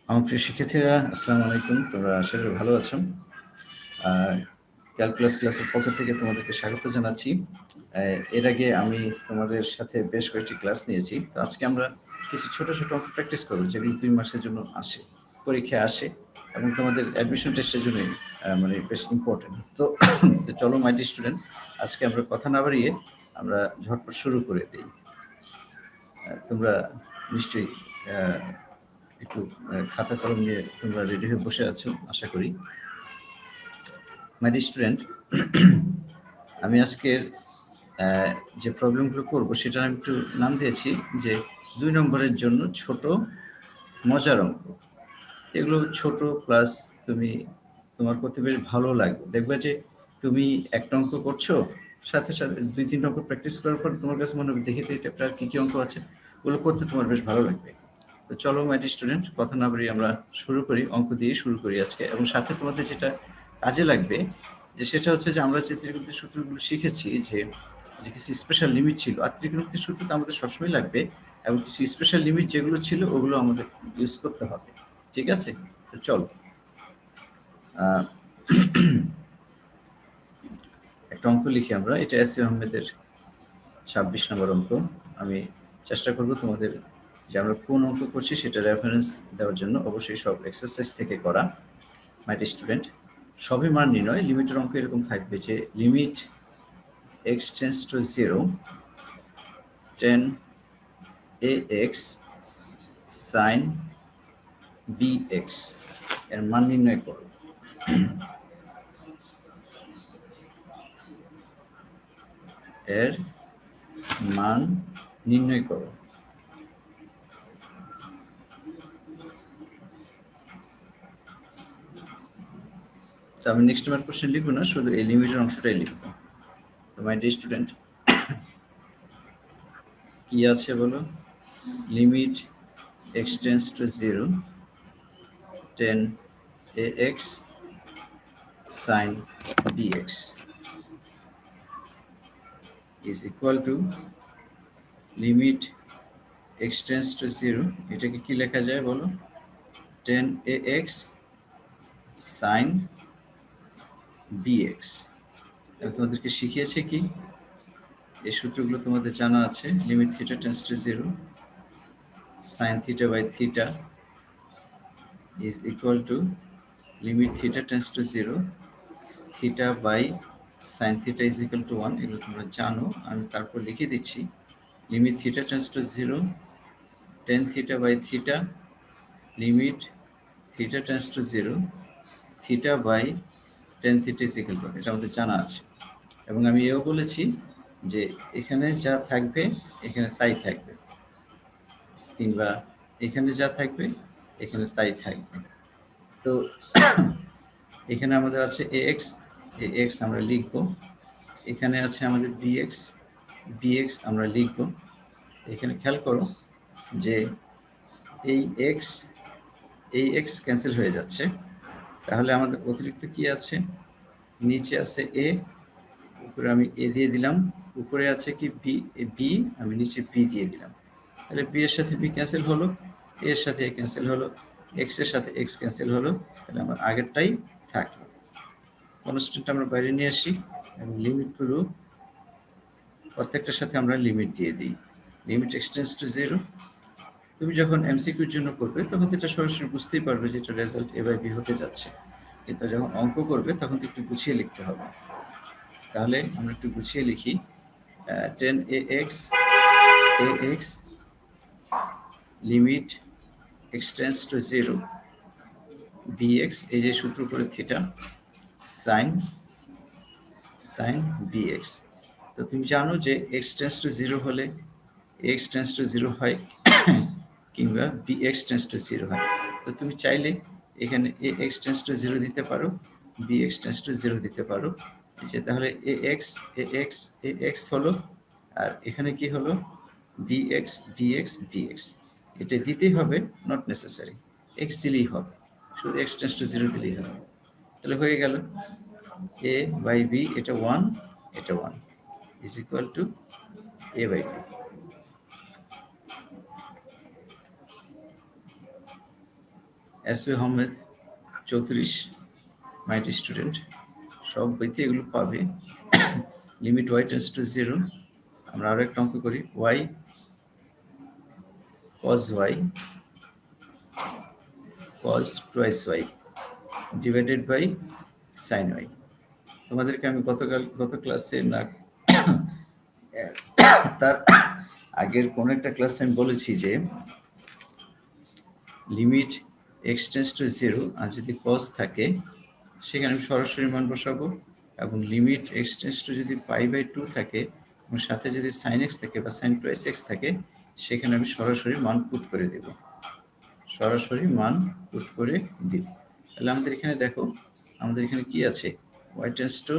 আমার প্রিয় শিক্ষার্থীরা, আসসালামু আলাইকুম। তোমরা আশা করি ভালো আছো। ক্যালকুলাস ক্লাসের পক্ষ থেকে তোমাদেরকে স্বাগত জানাচ্ছি। এর আগে আমি তোমাদের সাথে বেশ কয়েকটি ক্লাস নিয়েছি। তো আজকে আমরা কিছু ছোট ছোট অঙ্ক প্র্যাকটিস করব, যেগুলো 2 মার্কসের জন্য আসে, পরীক্ষায় আসে এবং তোমাদের অ্যাডমিশন টেস্টের জন্য মানে বেশ ইম্পর্টেন্ট। তো চলো মাই ডিয়ার স্টুডেন্ট, আজকে আমরা কথা না বাড়িয়ে আমরা ঝটপট শুরু করে দিই। তোমরা নিশ্চয়ই একটু খাতা কলম নিয়ে তোমরা রেডি হয়ে বসে আছো আশা করি। মাই ডিয়ার স্টুডেন্ট, আমি আজকের যে প্রবলেমগুলো করব সেটা আমি একটু নাম দিয়েছি যে 2 নম্বরের জন্য ছোট মজার অঙ্ক। এগুলো ছোট প্লাস তুমি তোমার করতে বেশ ভালো লাগবে। দেখবে যে তুমি একটা অঙ্ক করছো, সাথে সাথে 2-3 অঙ্ক প্র্যাকটিস করার পর তোমার কাছে মনে হবে দেখি তো এটা আর কি কি অঙ্ক আছে, ওগুলো করতে তোমার বেশ ভালো লাগবে। তো চলো মাই ডিয়ার স্টুডেন্ট, কথা না বাড়িয়ে আমরা শুরু করি, অঙ্ক দিয়ে শুরু করি আজকে। এবং সাথে তোমাদের যেটা কাজে লাগবে যে সেটা হচ্ছে যে আমরা যে ত্রিকোণমিতির সূত্রগুলো শিখেছি, যে যে কিছু স্পেশাল লিমিট ছিল, আর ত্রিকোণমিতির সূত্র তো আমাদের সবসময় লাগবে, এবং কিছু স্পেশাল লিমিট যেগুলো ছিল ওগুলো আমাদের ইউজ করতে হবে। ঠিক আছে, তো চলো একটা অঙ্ক লিখি আমরা। এটা এস এ আহমেদের 26 নম্বর অঙ্ক। আমি চেষ্টা করব তোমাদের যে আমরা কোন অঙ্ক করছি সেটা রেফারেন্স দেওয়ার জন্য। অবশ্যই সব এক্সারসাইজ থেকে করা। মাই ডিয়ার স্টুডেন্ট, সবই মান নির্ণয়। লিমিটের অঙ্ক এরকম থাকবে যে limit x tends to 0 tan ax sin bx এর মান নির্ণয় করো। এর মান নির্ণয় করো। তো আমি নেক্সট আমার কোশ্চেন লিখবো না, শুধু এই লিমিটের অংশটাই লিখবো। তো মাই ডিয়ার স্টুডেন্ট, কি আছে বলো? Limit x tends to 0 tan ax sin bx is equal to limit x tends to 0, এটাকে কি লেখা যায় বলো? tan ax sin bx। তোমাদেরকে শিখিয়েছে কি, এই সূত্রগুলো তোমাদের জানা আছে। Limit theta tense to 0 sin theta by theta is equal to limit theta tends to 0 theta by sin theta is equal to 1। এগুলো তোমরা জানো, আমি তারপর লিখে দিচ্ছি। limit theta tends to 0 tan theta by theta limit theta tends to 0 theta by tan theta is equal to 1। এটা আমাদের জানা আছে। এবং আমি এও বলেছি যে এখানে যা থাকবে এখানে তাই থাকবে, কিংবা এখানে যা থাকবে এখানে তাই থাকবে। তো এখানে আমাদের আছে ax, ax আমরা লিখব। এখানে আছে আমাদের bx, bx আমরা লিখব। এখানে খেয়াল করো যে এই x ক্যান্সেল হয়ে যাচ্ছে, তাহলে আমাদের অতিরিক্ত কি আছে? নিচে আছে a, উপরে আমি a দিয়ে দিলাম, উপরে আছে কি b, আমি নিচে b দিয়ে দিলাম। তাহলে b এর সাথে b ক্যান্সেল হলো, a এর সাথে a ক্যান্সেল হলো, x এর সাথে x ক্যান্সেল হলো, তাহলে আমার আগেরটাই থাকলো। কনস্ট্যান্ট আমরা বাইরে নিয়ে আসি এবং লিমিটগুলো প্রত্যেকটার সাথে আমরা লিমিট দিয়ে দিই। Limit x tends to 0। তুমি যখন এমসিকিউর জন্য করবে তখন এটা সরাসরি বুঝতেই পারবে যে এটা রেজাল্ট a বাই b হতে যাচ্ছে, কিন্তু যখন অঙ্ক করবে তখন তো একটু গুছিয়ে লিখতে হবে। তাহলে আমরা একটু গুছিয়ে লিখি। tan ax limit x tends to 0 bx, এই যে সূত্র করে থিটা sin bx। তো তুমি জানো যে x টেন্স টু 0 হলে x টেন্স টু 0 হয় কিংবা bx টেন্স টু 0 হয়। তো তুমি চাইলে এখানে ax টেন্স টু 0 দিতে পারো, bx টেন্স টু 0 দিতে পারো। যে তাহলে ax হলো, আর এখানে কি হলো? bx। এটা দিতেই হবে, নট নেসেসারি, x দিলেই হবে, শুধু x টেন্স টু 0 দিলেই হবে। তাহলে হয়ে গেল a বাই b, এটা 1, এটা 1 is equal to a by b। S U Ahmed 34 my student, সব বইতে এগুলো পাবে। লিমিট ওয়াই টেন্স টু 0, আমরা আরো একটা অঙ্ক করি, y cos y cos twice y divided by sin y। তোমাদেরকে আমি গত ক্লাসে না তার আগের কোন একটা ক্লাসে আমি বলেছি যে লিমিট x টেন্স টু 0 আর যদি cos থাকে সেখানে আমি সরাসরি মান বসাবো, এবং লিমিট x টেন্স টু যদি π/2 থাকে এবং সাথে যদি sin x থাকে বা sin twice x থাকে সেখানে আমি সরাসরি মান পুট করে দেব, তাহলে আমাদের এখানে দেখো, আমাদের এখানে কি আছে, y tends two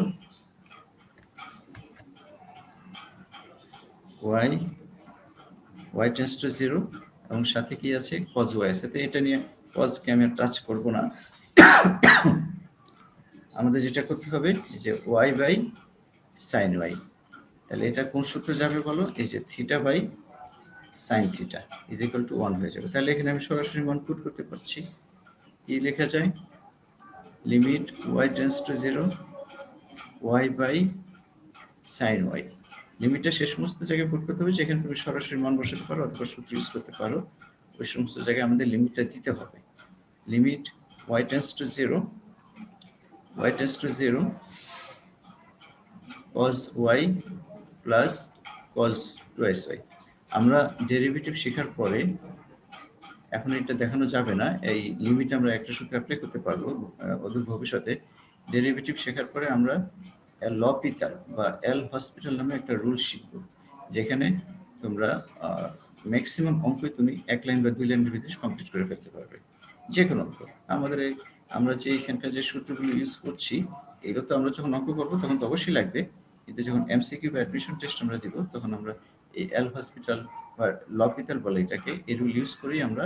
y tends to 0 এবং সাথে কি আছে cos y আছে। তো এটা নিয়ে cos কে আমি টাচ করব না, আমাদের যেটা করতে হবে যে y বাই sin y, তাহলে এটা কোন সূত্রে যাবে বলো, এই যে theta by sin theta is equal to 1 হয়ে যাবে। তাহলে এখানে আমি সরাসরি মান পুট করতে পারছি, কি লেখা যায়, limit y tends to 0 y by sin y। লিমিটটা সে সমস্ত জায়গায় পুট করতে হবে যেখানে তুমি সরাসরি মান বসাতে পারো অথবা সূত্র ইউজ করতে পারো, ওই সমস্ত জায়গায় আমাদের লিমিটটা দিতে হবে। Limit y tends to 0 cos y plus cos twice y। আমরা ডেরিভেটিভ শেখার পরে এখন এটা দেখানো যাবে না, এই লিমিট আমরা একটা সূত্রে অ্যাপ্লাই করতে পারবো অদূর ভবিষ্যতে। ডেরিভেটিভ শেখার পরে আমরা লপিতাল বা এল হসপিটাল নামে একটা রুল শিখব, যেখানে তোমরা ম্যাক্সিমাম অঙ্কই তুমি 1 লাইন বা 2 লাইনের ভিতরে কমপ্লিট করে ফেলতে পারবে, যে কোনো অঙ্ক। আমরা যে এখানকার যে সূত্রগুলো ইউজ করছি এগুলো তো আমরা যখন অঙ্ক করবো তখন তো অবশ্যই লাগবে, কিন্তু যখন এমসিকিউ বা অ্যাডমিশন টেস্ট আমরা দিব তখন আমরা এই এল হসপিটাল বা লপিতাল বলে এটাকে, এই রুল ইউজ করেই আমরা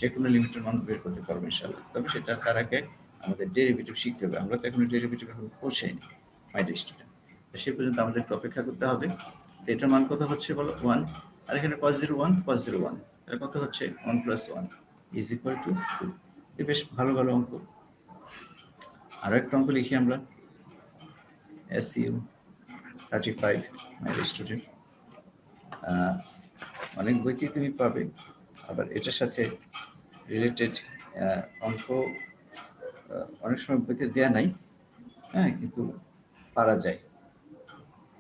যে কোনো লিমিটের মান বের করতে পারবো ইনশাআল্লাহ। তবে সেটা তার আগে আমাদের ডেরিভেটিভ শিখতে হবে, আমরা তো এখন ডেরিভেটিভ এখন পৌঁছাইনি মাই ডিয়ার স্টুডেন্ট, সে পর্যন্ত আমাদেরকে অপেক্ষা করতে হবে। তো এটার মান কত হচ্ছে বলো, 1, আর এখানে cos 0 1 তাহলে কত হচ্ছে 1 + 1 ইজ ইকুয়াল টু 2। এই বেশ ভালো অঙ্ক। আরো একটা অঙ্ক লিখি আমরা, SU 35 মাই ডিয়ার স্টুডেন্ট, অনেক বইতেই তুমি পাবে, আবার এটার সাথে রিলেটেড অঙ্ক অনেক সময় বইতে দেয়া নাই, হ্যাঁ, কিন্তু পারা যায়।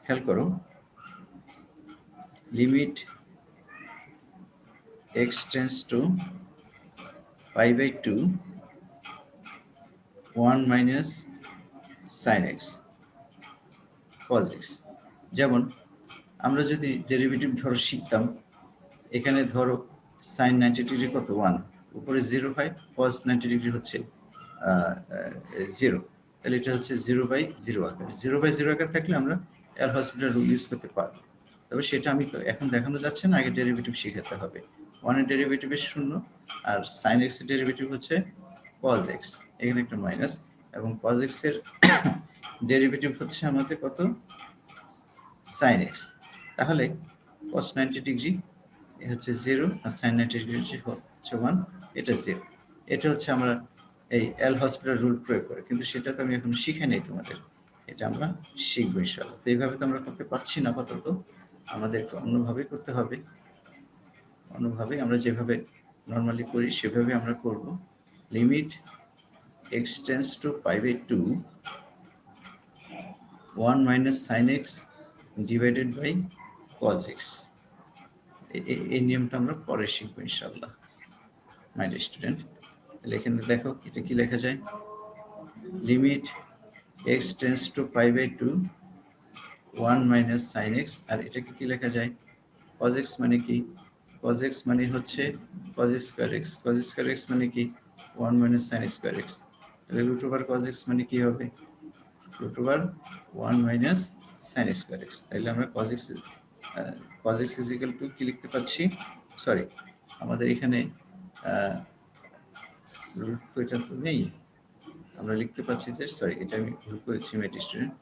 খেয়াল করো, limit x tends to π/2 1 minus sin x cos x। যেমন আমরা যদি ডেরিভেটিভ ধরো শিখতাম, এখানে ধরো sin 90 ডিগ্রি কত 1, উপরে 0 হয়, cos 90 ডিগ্রি হচ্ছে 0, তাহলে এটা হচ্ছে 0/0 আকার। 0/0 আকার থাকলে আমরা এল হসপিটাল রুল ইউজ করতে পারবো, তবে সেটা আমি তো এখন দেখানো যাচ্ছে না, আগে ডেরিভেটিভ শিখাতে হবে। 1 এর ডেরিভেটিভ 0 আর sin x এর ডেরিভেটিভ হচ্ছে cos x, এখানে একটা মাইনাস, এবং cos x এর ডেরিভেটিভ হচ্ছে আমাদের কত, sin x। তাহলে cos 90 ডিগ্রি এটা হচ্ছে 0 আর sin 90 ডিগ্রি হচ্ছে 1, এটা 0। এটা হচ্ছে আমরা এই এল হসপিটাল রুল প্রয়োগ করে, কিন্তু সেটা তো আমি এখন শিখে নেই তোমাদের, এটা আমরা শিখবো ইনশাআল্লাহ। তো এইভাবে তো আমরা করতে পারছি না আপাতত, আমাদের অন্যভাবে করতে হবে, অন্যভাবে আমরা যেভাবে নর্মালি করি সেভাবে আমরা করব। Limit x tends to π/2 1 minus sin x divided by cos x। এই নিয়মটা আমরা পরে শিখবো ইনশাআল্লাহ মাই ডিয়ার স্টুডেন্ট। তাহলে এখানে দেখো এটা কি লেখা যায়, limit x tends to π/2 1 minus sin x, আর এটাকে কি লেখা যায়, cos x মানে কি, cos x মানে হচ্ছে cos square x, cos square x মানে কি 1 মাইনাস sin স্কয়ার x, তাহলে রুট ওভার cos x মানে কি হবে, root over 1 minus sin square x। তাহলে আমরা cos x is equal to কি লিখতে পাচ্ছি, সরি আমাদের এখানে রুট তো এটা তো নেই, আমরা লিখতে পাচ্ছি যে, সরি এটা আমি ভুল করেছি মাই dear student,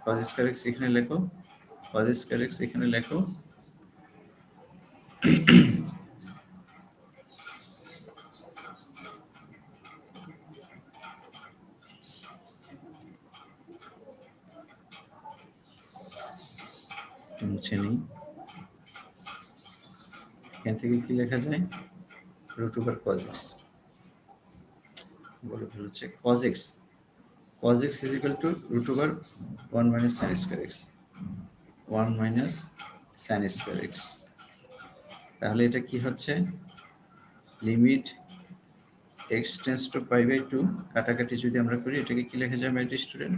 cos square x এখানে লেখো, cos স্কয়ার x এখানে লেখো, মুছে নিই। এখান থেকে কি লেখা যায়? রুট ওভার cos x বলে হচ্ছে cos x is equal to root over 1 minus sin square x 1 minus sin square x। তাহলে এটা কি হচ্ছে? Limit x tends to pi by 2 কাটাকাটি যদি আমরা করি এটাকে কি লেখা যায় my student?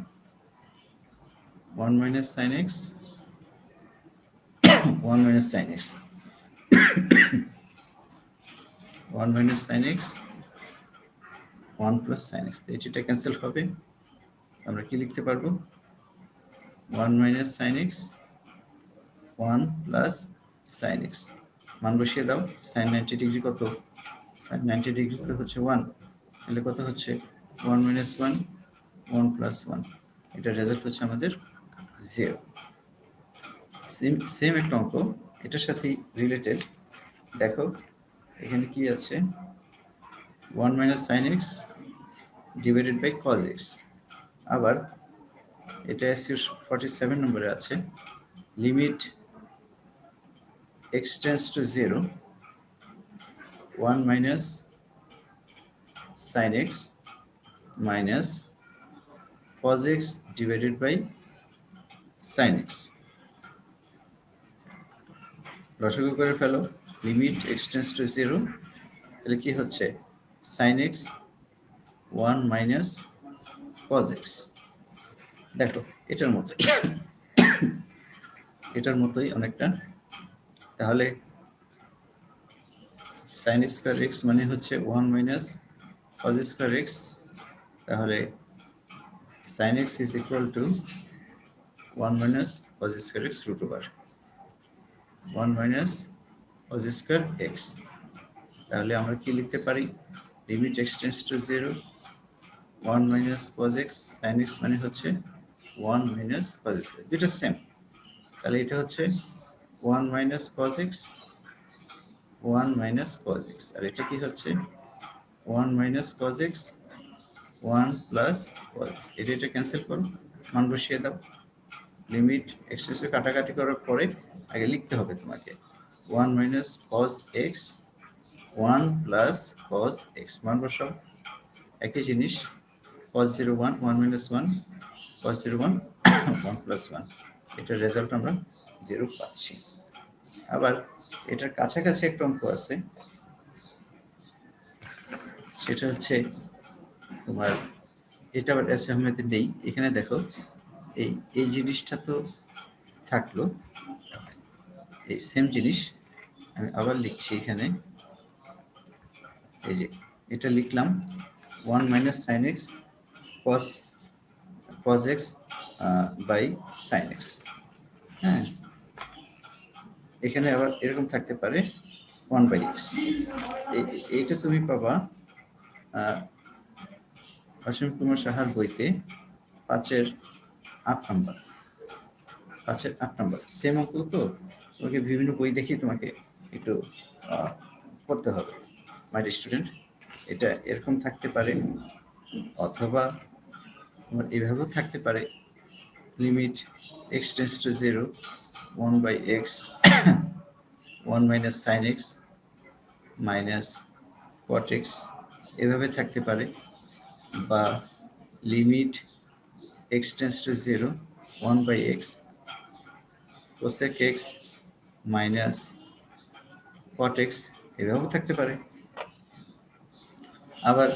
1 minus sin x 1 minus sin x 1 minus sin x 1 plus sin x। এটা ক্যান্সেল হবে, আমরা কি লিখতে পারবো? 1 minus sin x 1 plus sin x। মান বসিয়ে দাও। sin 90 ডিগ্রি কত? sin 90 ডিগ্রি তো হচ্ছে 1, তাহলে কত হচ্ছে? 1 minus 1 1 plus 1। এটা রেজাল্ট হচ্ছে আমাদের 0। সেম একটা অঙ্ক এটার সাথে রিলেটেড। দেখো এখানে কি আছে? 1 minus sin x divided by cos x। আবার এটা এসে 47 নম্বরে আছে, limit x tends to 0 1 minus sin x minus cos x divided by sin x। লসাগু করে ফেলো। লিমিট x tends to 0, তাহলে কি হচ্ছে? sin x 1 minus cos x। দেখো এটার মতোই অনেকটা। তাহলে sin স্কয়ার x মানে হচ্ছে 1 minus cos স্কয়ার x। তাহলে sin x is equal to 1 minus cos square x root over 1 minus cos square x। তাহলে আমরা কি লিখতে পারি? Limit x tends to 0 1 minus cos x sin x মানে হচ্ছে 1 minus cos স্কয়ার, দুটো same. তাহলে এটা হচ্ছে 1 minus cos x 1 minus cos x, আর এটা কি হচ্ছে? 1 minus cos x 1 plus cos x। এটা ক্যান্সেল করো, মান বসিয়ে দাও। লিমিট x এর কাটাকাটি করার পরে আগে লিখতে হবে তোমাকে 1 minus cos x 1 plus cos x। মান বসাও, একই জিনিস। cos 0 1 1 minus 1 cos 0 1 1 plus 1। এটার রেজাল্ট আমরা 0 পাচ্ছি। আবার এটার কাছাকাছি একটা অঙ্ক আছে, সেটা হচ্ছে তোমার, এটা আবার এস আহমেদের নেই। এখানে দেখো এই জিনিসটা তো থাকলো, এই সেম জিনিস আমি আবার লিখছি এখানে। এই যে এটা লিখলাম 1 minus sin x cos x by sin x। হ্যাঁ, এখানে আবার এরকম থাকতে পারে 1 by x। এইটা তুমি পাবা অসীম কুমার সাহার বইতে 5-এর 8 নম্বর। 5-এর 8 নম্বর সেম অঙ্ক তো, তোমাকে বিভিন্ন বই দেখে তোমাকে একটু করতে হবে মাই স্টুডেন্ট। এটা এরকম থাকতে পারে, অথবা তোমার এভাবেও থাকতে পারে। Limit x tends to 0 1 by x 1 minus sin x minus cot x, এভাবে থাকতে পারে। বা limit x tends to 0 1 by x cosec x minus cot x, এভাবেও থাকতে পারে। আবার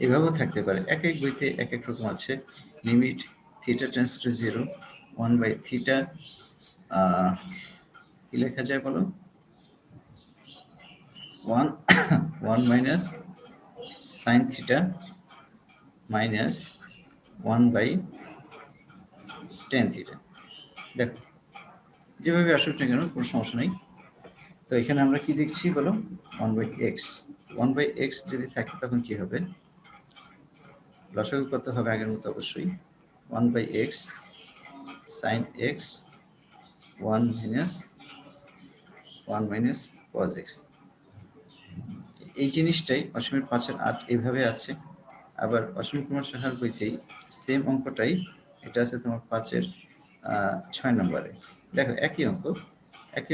এভাবেও থাকতে পারে, এক এক বইতে এক এক রকম আছে। Limit theta tends to 0 1 by theta, কি লেখা যায় বলো? 1 minus sin theta minus 1 by tan theta. দেখো যেভাবে আসুক না কেন কোনো সমস্যা নেই। তো এখানে আমরা কি দেখছি বলো? 1 by x 1 by x যদি থাকে তখন কি হবে? লসাগু কত হবে? আগের মতো অবশ্যই 1 by x sin x 1 minus cos x। এই জিনিসটাই অসীমের 5-এর 8 এইভাবে আছে। আবার অসীম কুমার সাহার বইতেই সেম অঙ্কটাই, এটা আছে তোমার 5-এর 6 নম্বরে। দেখো একই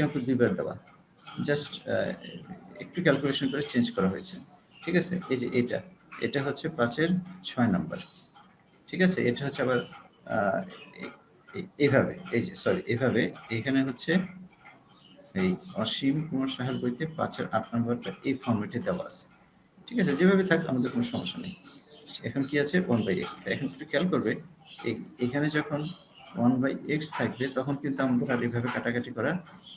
অঙ্ক দুইবার দেওয়া, জাস্ট একটু ক্যালকুলেশন করে চেঞ্জ করা হয়েছে। ঠিক আছে, এই যে এটা হচ্ছে 5-এর 6 নাম্বার। ঠিক আছে, এটা হচ্ছে আবার এইভাবে, এই যে সরি এভাবে, এখানে হচ্ছে এই অসীম কুমার সাহার বইতে 5-এর 8 নম্বরটা এই ফর্মেটে দেওয়া আছে। ঠিক আছে, যেভাবে থাক আমাদের কোনো সমস্যা নেই। এখন কি আছে 1/x, এখন একটু খেয়াল করবে এখানে যখন 1/x থাকবে তখন কিন্তু আমাদের আর এভাবে কাটাকাটি করা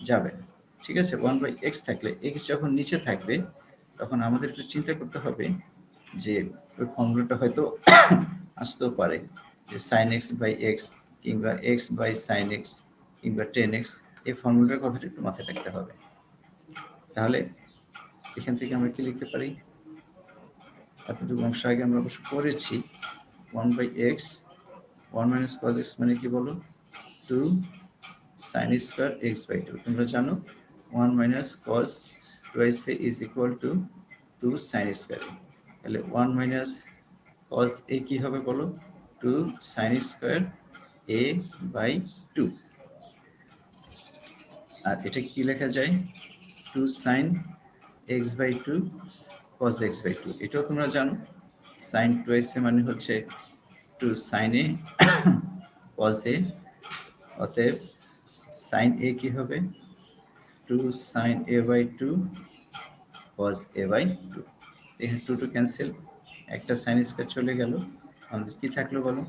যাবে না। ঠিক আছে, 1/x থাকলে x যখন নিচে থাকবে তখন আমাদের একটু চিন্তা করতে হবে যে ওই ফর্মুলাটা হয়তো আসতেও পারে যে sin x/x কিংবা x/sin x কিংবা tan x, এই ফর্মুলাটার কথাটা একটু মাথায় রাখতে হবে। তাহলে এখান থেকে আমরা কি লিখতে পারি, এতটুকু অংশ আগে আমরা অবশ্য করেছি। 1/x 1 - cos x মানে কি বলো, 2 sin square x/2। তোমরা জানো 1 - cos twice a is equal to 2 sin square। তাহলে 1 - cos a কি হবে বলো, 2 sin square a/2। আর এটা কি লেখা যায়, 2 sin x/2 cos x/2। এটাও তোমরা জানো sin twice a মানে হচ্ছে 2 sin a cos a, অতএব sin a কি হবে 2 sin a/2 cos a/2। এখানে 2 টু ক্যান্সেল, একটা sin স্কয়ার চলে গেল, আমাদের কি থাকলো বলো,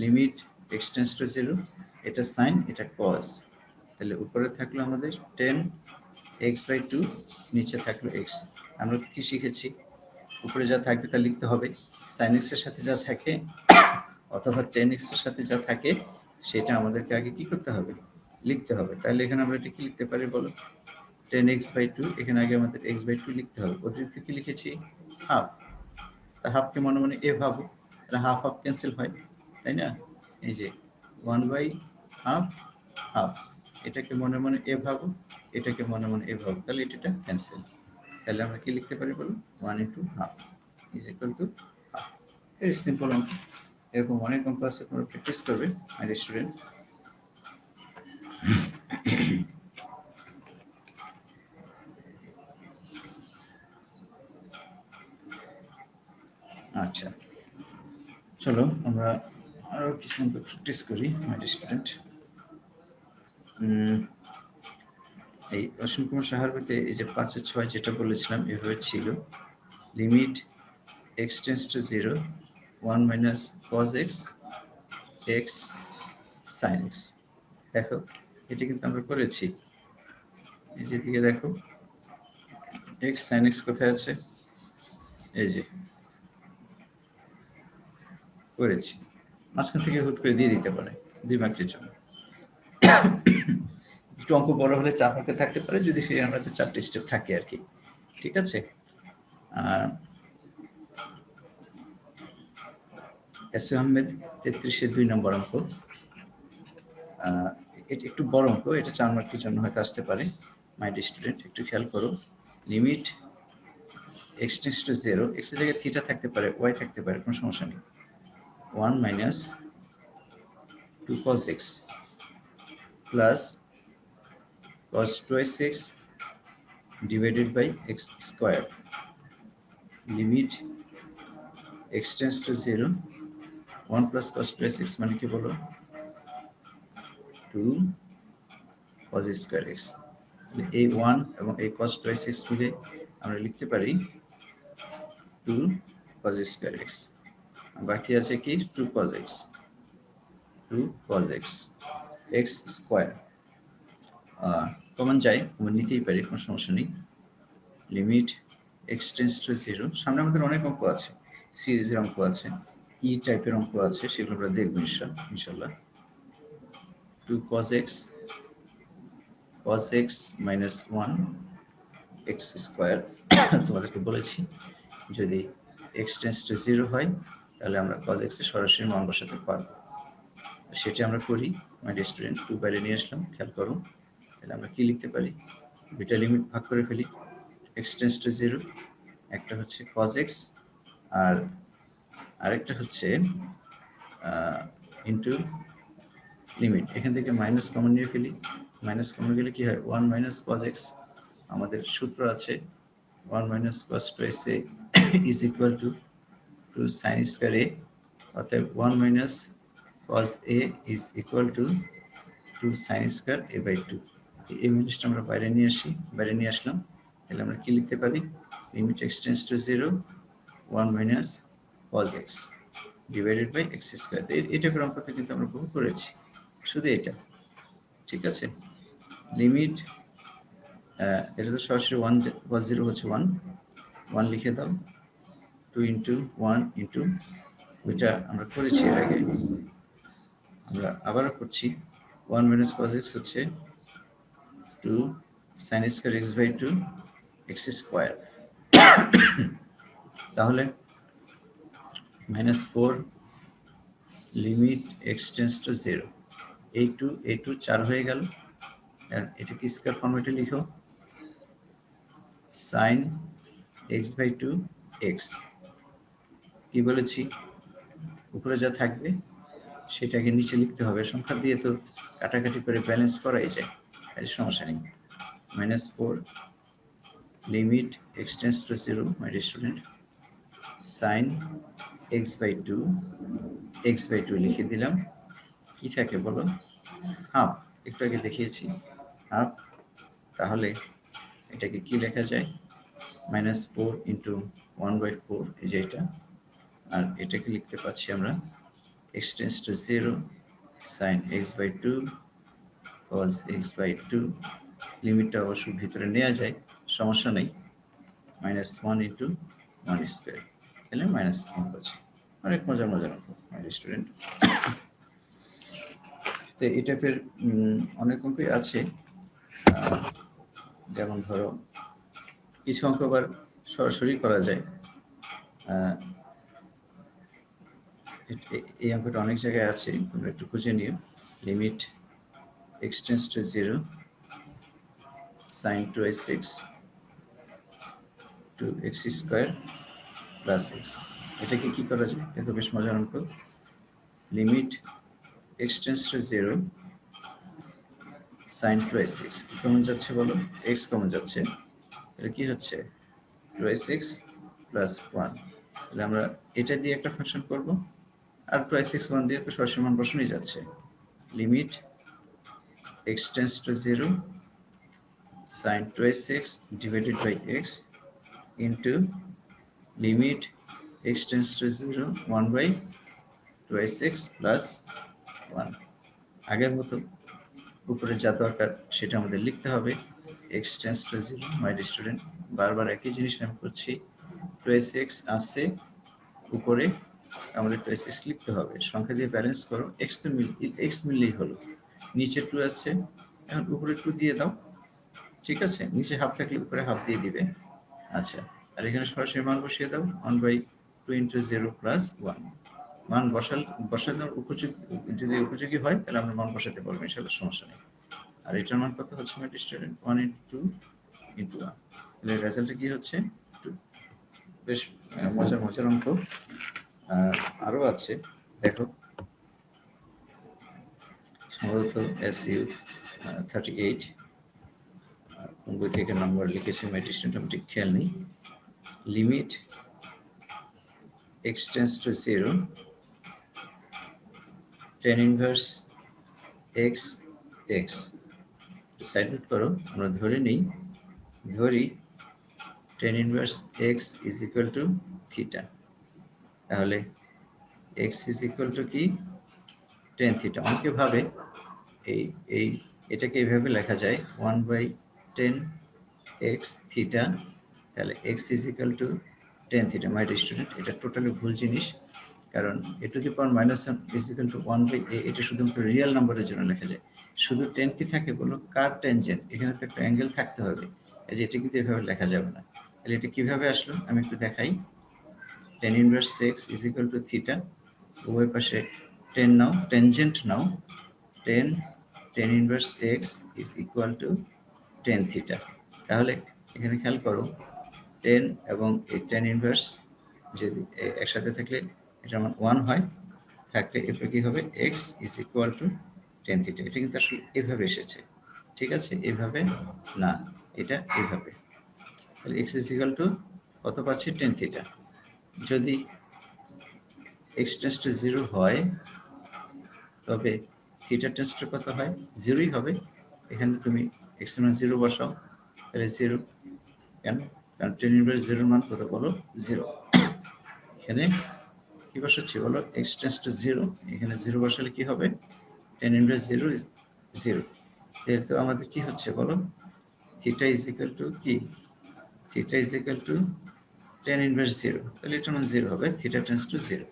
লিমিট x টেন্ডস টু 0, এটা sin এটা cos, তাহলে উপরে থাকলো আমাদের 10 x/2, নিচে থাকলো x। আমরা তো কি শিখেছি, উপরে যা থাকবে তা লিখতে হবে, sin x এর সাথে যা থাকে অথবা 10x এর সাথে যা থাকে সেটা আমাদেরকে আগে কি করতে হবে, লিখতে হবে। তাহলে এখানে আমরা এটা কি লিখতে পারি বলো, 10x/2, এখানে আগে আমাদের x/2 লিখতে হবে, অতিরিক্ত কি লিখেছি হাফ, তা হাফকে মনে মনে এ ভাবো, তাহলে হাফ হাফ ক্যান্সেল হয়, তাই না, এই যে 1/2 হাফ, এটাকে মনে মনে এ ভাবো, এটাকে মনে মনে এ ভাবো, তাহলে এটা ক্যান্সেল। তাহলে আমরা কি লিখতে পারি বলো, 1 × half is equal to half. Very simple অঙ্ক, এরকম অনেক অঙ্ক আছে, তোমরা প্র্যাকটিস করবে মাই স্টুডেন্ট। আচ্ছা চলো আমরা আরো কিছু অঙ্ক প্র্যাকটিস করি মাই স্টুডেন্ট। এই অসীম কুমার সাহার বইতে এই যে 5-এর 6 যেটা বলেছিলাম এভাবে ছিল, limit x tends to 0 1 - cos x x sin x। দেখো এটা কিন্তু আমরা করেছি, এই যে দিকে দেখো x sin x কোথায় আছে, এই যে করেছি, মাঝখান থেকে হুট করে দিয়ে দিতে পারে 2 মার্কের জন্য। একটু অঙ্ক বড় হলে 4 মার্কে থাকতে পারে যদি সেই আমরা 4টে স্টেপ থাকে আর কি। ঠিক আছে, এস আহমেদ 33-এর 2 নম্বর অঙ্ক, এটা একটু বড় অঙ্ক, এটা 4 মার্কের জন্য হয়তো আসতে পারে। মাই স্টুডেন্ট একটু খেয়াল করো, limit x tends to 0, x এর জায়গায় থিটা থাকতে পারে, y থাকতে পারে, কোনো সমস্যা নেই, 1 - 2 cos x plus cos twice x divided by x square, limit x tends to 0 1 plus cos twice x মানে কি বলো, 2 cos square x। এই 1 এবং এই cos twice x মিলে আমরা লিখতে পারি 2 cos square x, বাকি আছে কি 2 cos x, 2 cos x x square, common যায়, কমন নিতেই পারি, কোনো সমস্যা নেই। লিমিট x টেন্ডস টু 0, সামনে আমাদের অনেক অঙ্ক আছে, সিরিজের অঙ্ক আছে, ই টাইপের অঙ্ক আছে, সেগুলো আমরা দেখবো ইনশাআল্লাহ। 2 cos x minus 1 x square, তোমাদেরকে বলেছি যদি x টেন্ডস টু 0 হয় তাহলে আমরা cos x এর সরাসরি মান বসাতে পারবো, সেটা আমরা করি মাই স্টুডেন্ট। 2 বাইরে নিয়ে আসলাম, খেয়াল করো, তাহলে আমরা কি লিখতে পারি, দুইটা লিমিট ভাগ করে ফেলি, x টেন্ডস টু 0, একটা হচ্ছে cos x আর আরেকটা হচ্ছে ইনটু লিমিট এখান থেকে মাইনাস কমন নিয়ে ফেলি, মাইনাস কমন গেলে কি হয় 1 মাইনাস cos x, আমাদের সূত্র আছে 1 minus cos twice a is equal to 2 sin square a, অতএব 1 minus cos a is equal to 2 sin square a by 2। এই জিনিসটা আমরা বাইরে নিয়ে আসি, বাইরে নিয়ে আসলাম, তাহলে আমরা কি লিখতে পারি limit x tends to 0 1 minus cos x divided by x square. এটা করে অঙ্কটা কিন্তু আমরা বহু করেছি, শুধু এটা, ঠিক আছে। লিমিট এটা তো সরাসরি 1 cos 0 হচ্ছে 1 1 লিখে দাও, 2 ইন্টু 1 ইন্টু ওইটা আমরা করেছি এর আগে, আমরা আবারও করছি 1 মাইনাস cos x হচ্ছে 2 sin square x by 2 x square, তাহলে -4 limit x tends to 0 a2 4 হয়ে গেল, এটা কি স্কয়ার ফরম্যাটে লিখো sin x বাই 2 x, কি বলেছি উপরে যা থাকবে সেটাকে নিচে লিখতে হবে, সংখ্যা দিয়ে তো কাটাকাটি করে ব্যালেন্স করাই যায়, এর সমস্যা নেই। -4 limit x tends to 0 my dear student sin x by 2 লিখে দিলাম, কি থাকে বলো হাফ, একটু আগে দেখিয়েছি হাফ, তাহলে এটাকে কি লেখা যায় -4 ইন্টু 1/4, এই যে এটা, আর এটাকে লিখতে পাচ্ছি আমরা x tends to 0 sin x by 2 cos x by 2, লিমিটটা অবশ্য ভিতরে নেওয়া যায়, সমস্যা নেই, -1 ইন্টু 1 স্কয়ার, তাহলে -1 পাচ্ছি। অনেক মজার অঙ্ক মাই স্টুডেন্ট। তো এই টাইপের অনেক অঙ্কই আছে, যেমন ধরো কিছু অঙ্ক আবার সরাসরি করা যায়, এই অঙ্কটা অনেক জায়গায় আছে, তোমরা একটু খুঁজে নিও। Limit x tends to 0 sin 2x to x square plus x, এটাকে কি করা যায়, এটা বেশ মজার অঙ্ক। Limit x tends to 0 sin 2x, কি কমন যাচ্ছে বলো, x কমন যাচ্ছে, এটা কি হচ্ছে 2x প্লাস 1, তাহলে আমরা এটা দিয়ে একটা ফাংশন করব, আর 2x 1 দিয়ে তো সরাসরি মান বসানোই যাচ্ছে। Limit x tends to 0 sin 2x divided by x into limit x tends to 0 1 by 2x plus 1। আগের মতো উপরে যা দরকার সেটা আমাদের লিখতে হবে, x tends to 0 my dear student, বারবার একই জিনিস আমি করছি, 2x আসছে উপরে, আমাদের 2x লিখতে হবে, সংখ্যা দিয়ে ব্যালেন্স করো, x তো x মিললেই হলো, নিচে 2 আসছে, এখন উপরে 2 দিয়ে দাও, ঠিক আছে, নিচে হাফ থাকলে উপরে হাফ দিয়ে দিবে। আচ্ছা, আর এখানে সরাসরি মান বসিয়ে দাও, 1/2 ইন্টু 0 প্লাস 1, মান বসানোর যদি উপযোগী হয় তাহলে আমরা মান বসাতে পারবো, ইনশাআল্লাহ সমস্যা নেই। আর এটার মান কত হচ্ছে মাই স্টুডেন্ট 1 ইন্টু 2 ইন্টু 1, তাহলে রেজাল্টটা কি হচ্ছে 2। বেশ মজার অঙ্ক আরো আছে, দেখো সম্ভবত SU 38 বই থেকে নাম্বার লিখেছে মাই স্টুডেন্ট, আমি ঠিক খেয়াল নেই। Limit x tends to 0 tan inverse x side note করো, আমরা ধরি tan inverse x is equal two theta, তাহলে x ইজ ইকুয়াল টু কি tan থিটা। অনেকে ভাবে এই এটাকে এইভাবে লেখা যায় 1/10 x থিটা, তাহলে x is equal two tan theta. My dear student, এটা টোটালি ভুল জিনিস, কারণ a two the power -1 is equal two 1/a, এটা শুধুমাত্র রিয়েল নাম্বারের জন্য লেখা যায়। শুধু tan কি থাকে বলো, কার ট্যানজেন্ট, এখানে তো একটা অ্যাঙ্গেল থাকতে হবে, এই যে এটা কিন্তু এভাবে লেখা যাবে না। তাহলে এটা কিভাবে আসলো আমি একটু দেখাই, tan inverse x is equal two theta, উভয় পাশে tan now, tangent now, tan inverse x is equal two tan theta. তাহলে এখানে খেয়াল করো 10 এবং এই tan ইনভার্স যদি একসাথে থাকলে এটা মান 1 হয়, থাকলে এরপর কি হবে x is equal two tan theta. এটা কিন্তু আসলে এভাবে এসেছে, ঠিক আছে, এভাবে না, এটা এভাবে। তাহলে এক্স ইজ ইকুয়াল টু কত পাচ্ছি, টেন থিটা। যদি এক্স টেন্স টু 0 হয় তবে থিটা টেন্স টু কত হয়, 0ই হবে। এখানে তুমি এক্স এর মান 0 বসাও, তাহলে 0। কেন? কারণ টেন ইনভার্স 0 মান কত বলো, 0। এখানে কি বসাচ্ছি বলো, এক্স টেন্স টু 0, এখানে 0 বসালে কি হবে, টেন ইনভার্স 0 0। তাহলে তো আমাদের কি হচ্ছে বলো, থিটা ইজ ইকুয়াল টু কি, theta is equal two ten inverse 0, তাহলে এটা মান 0 হবে, থিটা টেন্স টু 0।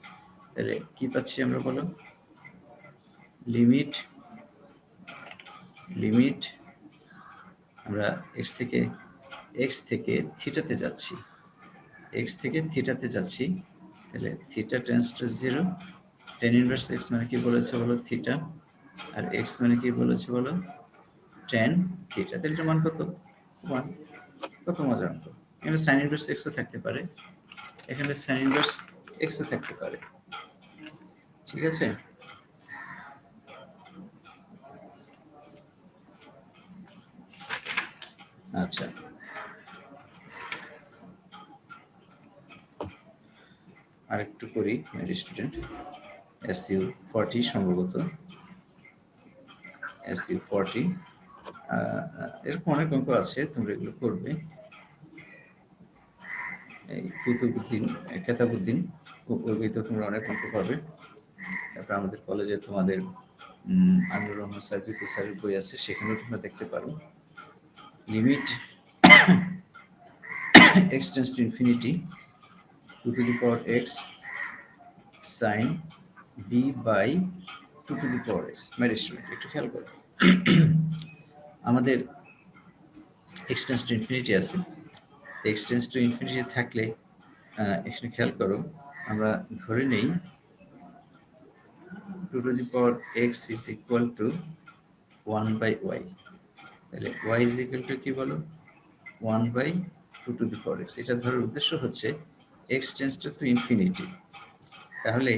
তাহলে কি পাচ্ছি আমরা বলো, লিমিট আমরা এক্স থেকে থিটাতে যাচ্ছি, তাহলে theta tense to 0, ten inverse x মানে কি বলেছে বলো, থিটা, আর এক্স মানে কি বলেছে বলো, টেন থিটা। তাহলে এটার মান কত, 1। কত মজার অঙ্ক। এখানে সাইন ইনভার্স এক্সও থাকতে পারে, এখানে সাইন ইনভার্স এক্সও থাকতে পারে, ঠিক আছে। আচ্ছা, আরেকটু করি স্টুডেন্ট। SU 40 সম্ভবত, SU 40 এরকম অনেক অঙ্ক আছে, তোমরা এগুলো করবে। এই কুতুবুদ্দিন, কেতাবুদ্দিন, ওই বইতে তোমরা অনেক অঙ্ক পাবে। তারপর আমাদের কলেজে তোমাদের আমিনুর রহমান স্যার, বিপু স্যারের বই আছে, সেখানেও তোমরা দেখতে পারো। Limit x tends to infinity 2 to the power x sin b by 2 to the power x। My student একটু খেয়াল করো, আমাদের x টেন্স টু ইনফিনিটি আছে। x টেন্স টু ইনফিনিটি থাকলে এখানে খেয়াল করো, আমরা ধরে নেই 2 to the power x is equal to 1 by y। তাহলে y ইজ ইকুয়াল টু কি বলো, 1 by 2 to the power x। এটা ধরার উদ্দেশ্য হচ্ছে x টেন্স টু ইনফিনিটি, তাহলে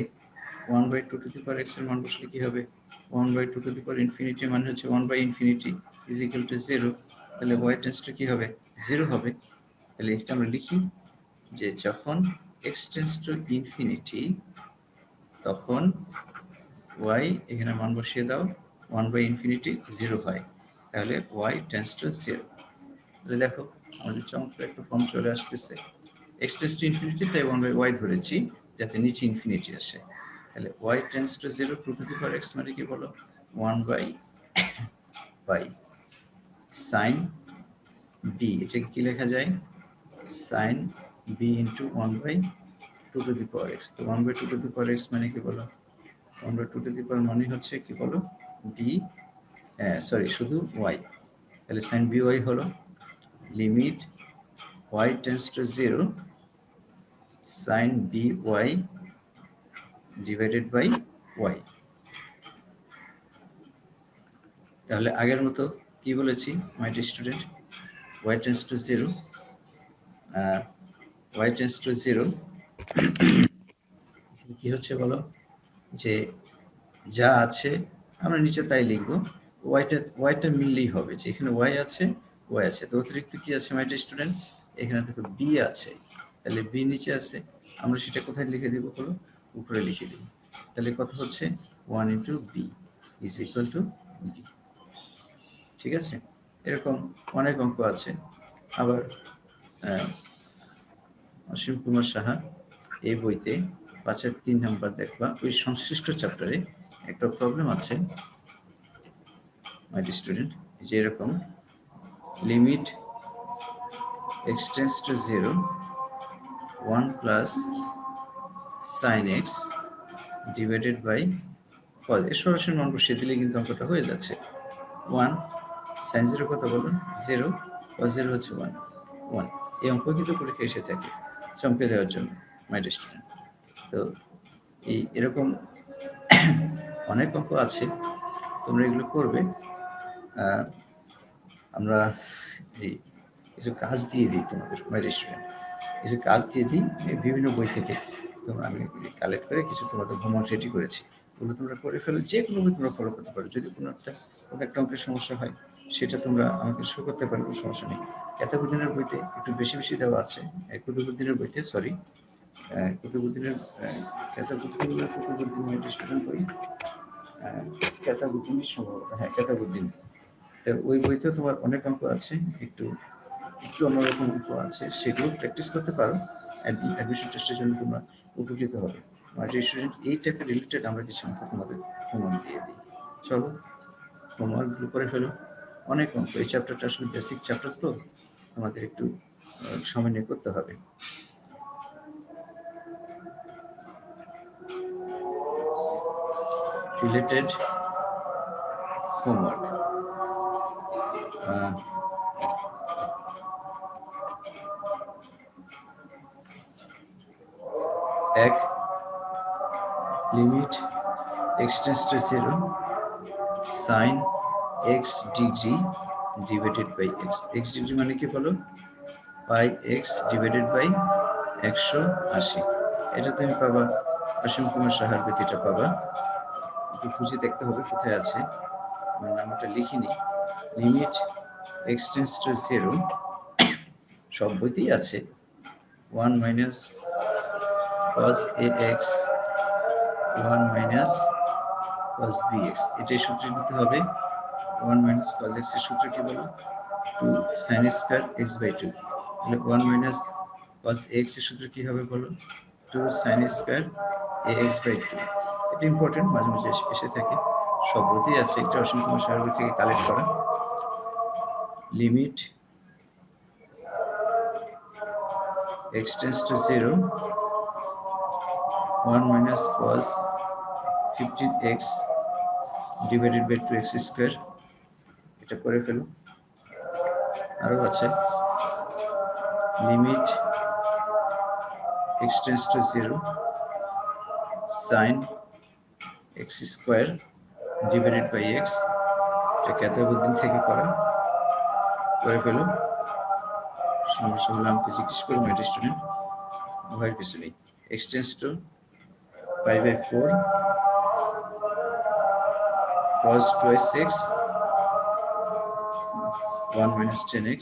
1 by 2 to the power x এর মান বসলে কি হবে, 1 by 2 to the power infinity মানে হচ্ছে 1 by infinity is equal to 0। তাহলে y টেন্স টু কি হবে, 0 হবে। তাহলে এটা আমরা লিখি যে যখন x টেন্স টু ইনফিনিটি তখন y, এখানে মান বসিয়ে দাও, 1 বাই ইনফিনিটি 0 হয়, তাহলে y টেন্স টু 0। তাহলে দেখো আমাদের চমৎকার একটা ফর্ম চলে আসতেছে, x টেন্স টু ইনফিনিটি তাই 1 বাই y ধরেছি যাতে নিচে ইনফিনিটি আসে। তাহলে y tends to 0 2 to the power x মানে কি বলো, 1 বাই sin b, এটা কি লেখা যায়, sin b into 1 by 2 to the power x। তো 1 by 2 to the power x মানে কি বলো, 1 বাই 2 টু দি পাওয়ার মানে হচ্ছে কি বলো, b, সরি শুধু y। তাহলে sin by হলো limit y tends to 0 sin by divided by y। তাহলে আগের মতো কি বলেছি my dear student, y tends to 0, y tends to 0 কি হচ্ছে বলো, যে যা আছে আমরা নিচে তাই লিখবো, ওয়াইটা মিললেই হবে, যে এখানে ওয়াই আছে, তো অতিরিক্ত কি আছে মাই ডিয়ার স্টুডেন্ট, এখানে দেখো বি আছে, তাহলে বি নিচে আছে, আমরা সেটা কোথায় লিখে দিব বলো, উপরে লিখে দিব। তাহলে কত হচ্ছে 1 into b is equal to b, ঠিক আছে। এরকম অনেক অঙ্ক আছে। আবার অসীম কুমার সাহা এই বইতে 5-এর 3 নাম্বার দেখবা, ওই সংশ্লিষ্ট চ্যাপ্টারে একটা প্রবলেম আছে মাই স্টুডেন্ট, যে এরকম limit x tends to 0 1 plus sin x divided by cos। এর সরাসরি মান বসিয়ে দিলে কিন্তু অঙ্কটা হয়ে যাচ্ছে। 1 sin 0 কত বলুন, 0, cos 0 হচ্ছে 1। এই অঙ্ক কিন্তু পরীক্ষা এসে থাকে চমকে দেওয়ার জন্য মাই স্টুডেন্ট। তো এরকম অনেক অঙ্ক আছে, তোমরা এগুলো করবে। আমরা এই কিছু কাজ দিয়ে দিই তোমাদের মাই স্টুডেন্ট, কিছু কাজ দিয়ে দিই বিভিন্ন বই থেকে, তোমরা আমি কালেক্ট করে কিছু তোমাদের হোমওয়ার্ক রেডি করেছি, ওগুলো তোমরা করে ফেলো, যে কোনো বই তোমরা ফলো করতে পারো। যদি কোনো একটা অঙ্কের সমস্যা হয় সেটা তোমরা আমাকে শো করতে পারো, কোনো সমস্যা নেই। কেতাবুদ্দিনের বইতে একটু বেশি বেশি দেওয়া আছে, কুতুবুদ্দিনের বইতে, সরি কুতুবুদ্দিনের কুতুবুদ্দিনের স্টুডেন্ট বই, কেতাবুদ্দিনই সম্ভবত, হ্যাঁ কেতাবুদ্দিন। তো ওই বইতেও তোমার অনেক অঙ্ক আছে, একটু একটু অন্যরকম অঙ্ক আছে, সেগুলো প্র্যাকটিস করতে পারো। অ্যাডমিশন টেস্টের জন্য তোমরা উপকৃত হবে। মাল্টি স্টুডেন্ট এই টাইপের রিলেটেড আমরা কিছু অঙ্ক তোমাদের হোমওয়ার্ক দিয়ে দিই। চলো হোমওয়ার্কগুলো করে ফেলো। অনেক অঙ্ক, এই চ্যাপ্টারটা আসলে বেসিক চ্যাপ্টার, তো আমাদের একটু সময় নিয়ে করতে হবে। রিলেটেড হোমওয়ার্ক, এক, limit x tends to 0 sin x degree divided by x। x degree মানে কি বলো? Pi x divided by 180। এটা তুমি পাবা অসীম কুমার সাহার বইটা পাবা, একটু খুঁজে দেখতে হবে কোথায় আছে, নামটা লিখিনি। লিমিট x টেন্ডস টু 0, সব বইতেই আছে, 1 minus cos ax 1 minus cos bx। এটাই সূত্র নিতে হবে। 1 মাইনাস cos x এর সূত্র কি বলো? 2 sin স্কয়ার x বাই 2। তাহলে 1 মাইনাস cos x এর সূত্র কি হবে বলো? 2 sin স্কয়ার ax বাই 2। এটা ইম্পর্টেন্ট, মাঝে মাঝে এসে থাকে, সব বইতেই আছে, একটা অসীম কুমার সাহার বই থেকে কালেক্ট করা। Limit x tends to 0 1 minus cos 15x divided by 2x square। এটা করে ফেলো। আরো আছে, limit x tends to 0 sin x square divided by x। এটা কেতাবুদ্দিন থেকে করা, করে ফেলো। সমস্যা হলে আমাকে জিজ্ঞেস করো, মেড স্টুডেন্ট, ভয়ের কিছু নেই। x tends two pi by 4 cos 2x 1 minus 10x।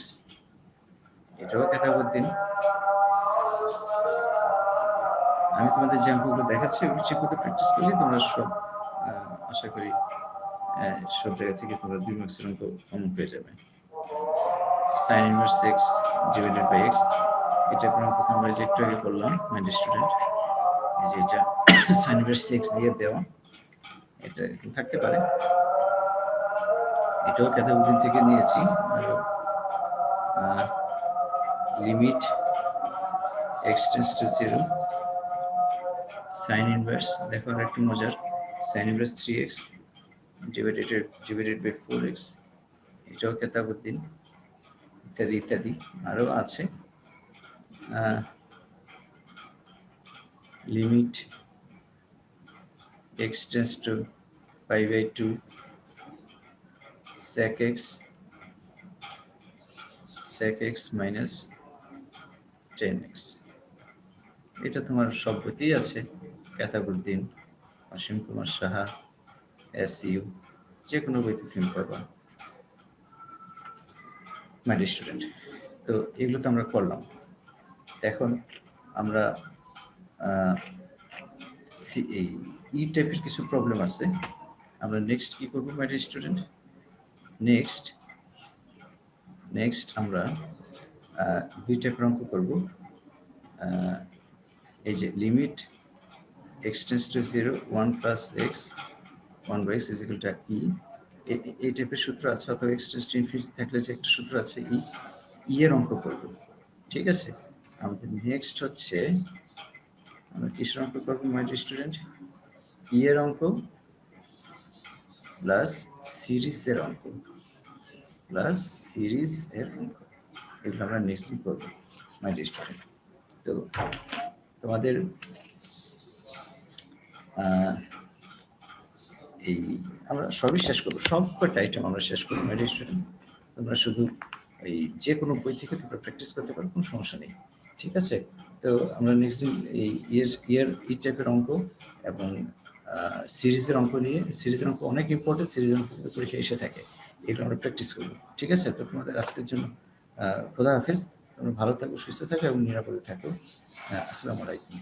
এটাও কেতাবুদ্দিন। আমি তোমাদের যে অঙ্কগুলো দেখাচ্ছি ওগুলো ঠিক মতো প্র্যাকটিস করলে তোমরা সব আশা করি সব জায়গা থেকে তোমরা 2 মার্কসের অঙ্ক কমন পেয়ে যাবে। sin inverse x divided by x, এটা অঙ্ক আমরা যে একটু আগে করলাম মাই স্টুডেন্ট, এই যে এটা sin inverse x দিয়ে দেওয়া, এটা এরকম থাকতে পারে। এটাও কেতাবুদ্দিন থেকে নিয়েছি। Limit x tends to 0 sin inverse, দেখো আর একটু মজার, sin inverse 3x divided by 4x। এটাও কেতাবুদ্দিন, ইত্যাদি ইত্যাদি আরো আছে। Limit x tends two pi by 2 sec x minus 10x। এটা তোমার সব বইতেই আছে, কেতাবুদ্দিন, অসীম কুমার সাহা, এসইউ, যে কোনো বইতে তুমি পাবা মাই স্টুডেন্ট। তো এগুলো তো আমরা করলাম। এখন আমরা এই টাইপের কিছু প্রবলেম আছে, আমরা নেক্সট কি করবো মাই স্টুডেন্ট? নেক্সট আমরা দুই টাইপের অঙ্ক করবো। এই যে limit x tends to 0 1 plus x 1 by x is equal to e, এই টাইপের সূত্র আছে, অথবা x টেন্ডস টু ইনফিনিটি থাকলে যে একটা সূত্র আছে ই এর অঙ্ক করব। ঠিক আছে, আমাদের নেক্সট হচ্ছে আমরা কিসের অঙ্ক করব মাই স্টুডেন্ট? ই এর অঙ্ক প্লাস সিরিজের অঙ্ক, এগুলো আমরা নেক্সট দিন করব মাই স্টুডেন্ট। তো তোমাদের এই আমরা সবই শেষ করবো, সবকটা আইটেম আমরা শেষ করবো মাই স্টুডেন্ট। তোমরা শুধু এই যে কোনো বই থেকে তোমরা প্র্যাকটিস করতে পারো, কোনো সমস্যা নেই। ঠিক আছে, তো আমরা নেক্সট দিন এই টাইপের অঙ্ক এবং সিরিজের অঙ্ক নিয়ে, সিরিজের অঙ্ক অনেক ইম্পর্টেন্ট, সিরিজের অঙ্ক পরীক্ষা এসে থাকে, এগুলো আমরা প্র্যাকটিস করবো। ঠিক আছে? তো তোমাদের আজকের জন্য খোদা হাফেজ, তোমরা ভালো থাকো, সুস্থ থাকো এবং নিরাপদে থাকো। আসসালামু আলাইকুম।